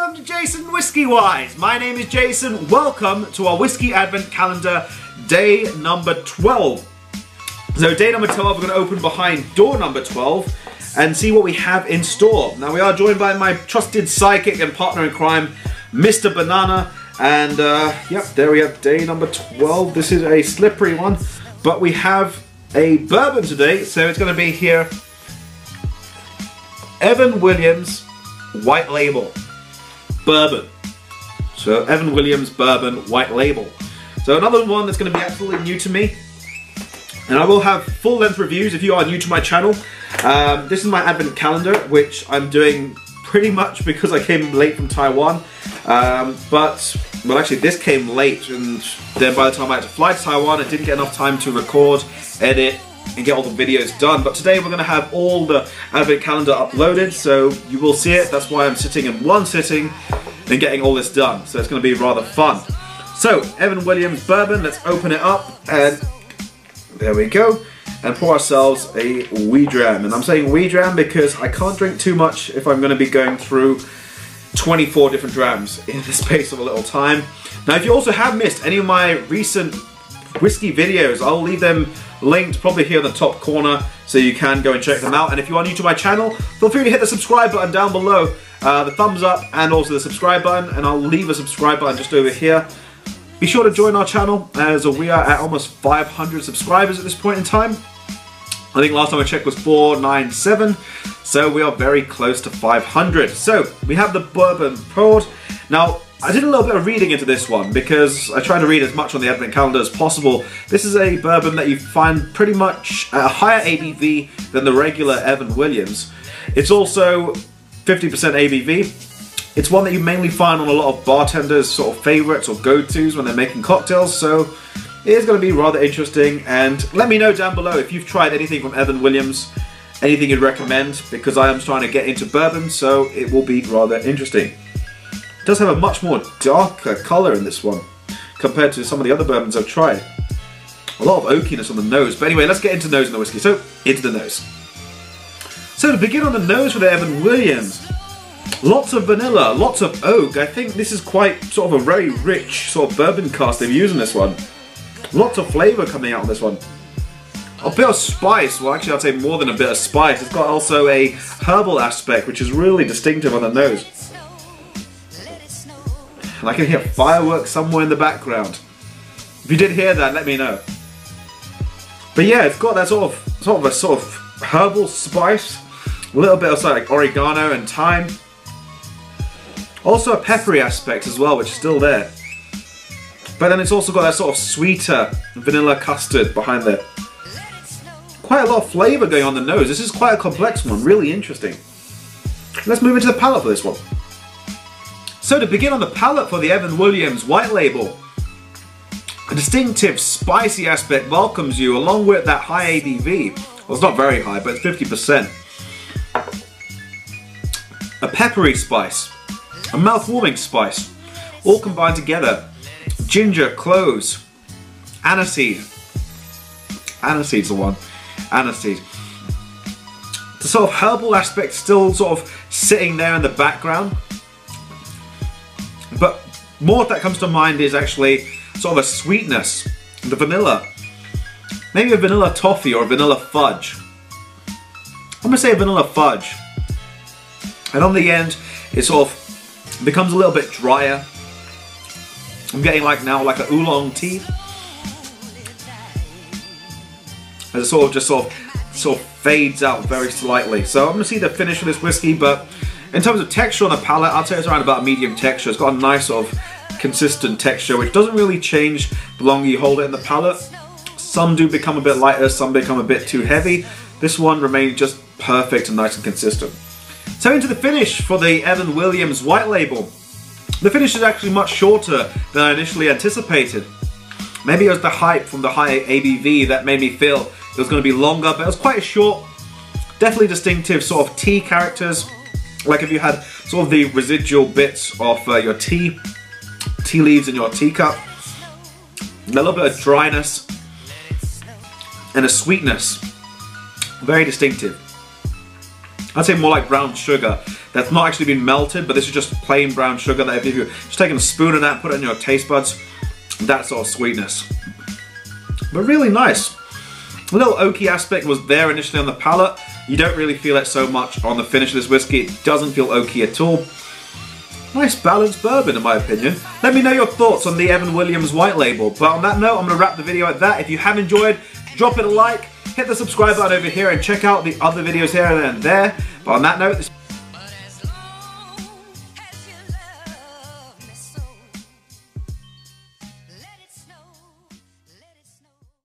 welcome to JasonWhiskyWise. My name is Jason. Welcome to our Whisky Advent Calendar, day number 12. So day number 12, we're going to open behind door number 12 and see what we have in store. Now we are joined by my trusted sidekick and partner in crime, Mr. Banana. And yep, there we have day number 12. This is a slippery one, but we have a bourbon today. So it's going to be here, Evan Williams White Label Bourbon. So Evan Williams Bourbon White Label. So another one that's going to be absolutely new to me. And I will have full-length reviews if you are new to my channel. This is my Advent Calendar, which I'm doing pretty much because I came late from Taiwan. Well actually this came late, and then by the time I had to fly to Taiwan, I didn't get enough time to record, edit, and get all the videos done. But today we're going to have all the Advent Calendar uploaded, so you will see it. That's why I'm sitting in one sitting and getting all this done. So it's going to be rather fun. So, Evan Williams Bourbon, let's open it up, and there we go. And pour ourselves a wee dram. And I'm saying wee dram because I can't drink too much if I'm going to be going through 24 different drams in the space of a little time. Now, if you also have missed any of my recent whiskey videos, I'll leave them linked probably here in the top corner so you can go and check them out. And if you are new to my channel, feel free to hit the subscribe button down below, the thumbs up and also the subscribe button, and I'll leave a subscribe button just over here. Be sure to join our channel, as we are at almost 500 subscribers at this point in time. I think last time I checked was 497, so we are very close to 500. So we have the bourbon poured. Now, I did a little bit of reading into this one because I try to read as much on the Advent Calendar as possible. This is a bourbon that you find pretty much at a higher ABV than the regular Evan Williams. It's also 50% ABV. It's one that you mainly find on a lot of bartenders' sort of favourites or go-tos when they're making cocktails, so it is going to be rather interesting. And let me know down below if you've tried anything from Evan Williams, anything you'd recommend, because I am trying to get into bourbon, so it will be rather interesting. It does have a much more darker colour in this one compared to some of the other bourbons I've tried. A lot of oakiness on the nose, but anyway, let's get into nose and the whiskey. So, into the nose. So to begin on the nose for the Evan Williams, lots of vanilla, lots of oak. I think this is quite sort of a very rich sort of bourbon cast they've used in this one. Lots of flavour coming out on this one. A bit of spice, well actually I'd say more than a bit of spice. It's got also a herbal aspect which is really distinctive on the nose. And I can hear fireworks somewhere in the background. If you did hear that, let me know. But yeah, it's got that sort of herbal spice. A little bit of like oregano and thyme. Also a peppery aspect as well, which is still there. But then it's also got that sort of sweeter vanilla custard behind there. Quite a lot of flavour going on the nose. This is quite a complex one, really interesting. Let's move into the palate for this one. So to begin on the palate for the Evan Williams White Label, a distinctive spicy aspect welcomes you along with that high ABV. Well, it's not very high, but it's 50%. A peppery spice, a mouth-warming spice, all combined together. Ginger, cloves, aniseed. Aniseed's the one. Aniseed. The sort of herbal aspect still sort of sitting there in the background. But more that comes to mind is actually sort of a sweetness. The vanilla. Maybe a vanilla toffee or a vanilla fudge. I'm going to say a vanilla fudge. And on the end, it sort of becomes a little bit drier. I'm getting like now like a oolong tea. As it sort of fades out very slightly. So I'm going to see the finish of this whiskey, but in terms of texture on the palate, I'll say it's around about medium texture. It's got a nice sort of consistent texture, which doesn't really change the longer you hold it in the palate. Some do become a bit lighter, some become a bit too heavy. This one remains just perfect and nice and consistent. So into the finish for the Evan Williams White Label. The finish is actually much shorter than I initially anticipated. Maybe it was the hype from the high ABV that made me feel it was going to be longer, but it was quite short. Definitely distinctive sort of tea characters. Like if you had sort of the residual bits of your tea leaves in your teacup. A little bit of dryness and a sweetness. Very distinctive. I'd say more like brown sugar that's not actually been melted, but this is just plain brown sugar that if you're just taking a spoon of that, put it in your taste buds, that sort of sweetness. But really nice. A little oaky aspect was there initially on the palate. You don't really feel it so much on the finish of this whiskey. It doesn't feel oaky at all. Nice balanced bourbon in my opinion. Let me know your thoughts on the Evan Williams White Label. But on that note, I'm going to wrap the video at that. If you have enjoyed, drop it a like, hit the subscribe button over here and check out the other videos here and there. But on that note,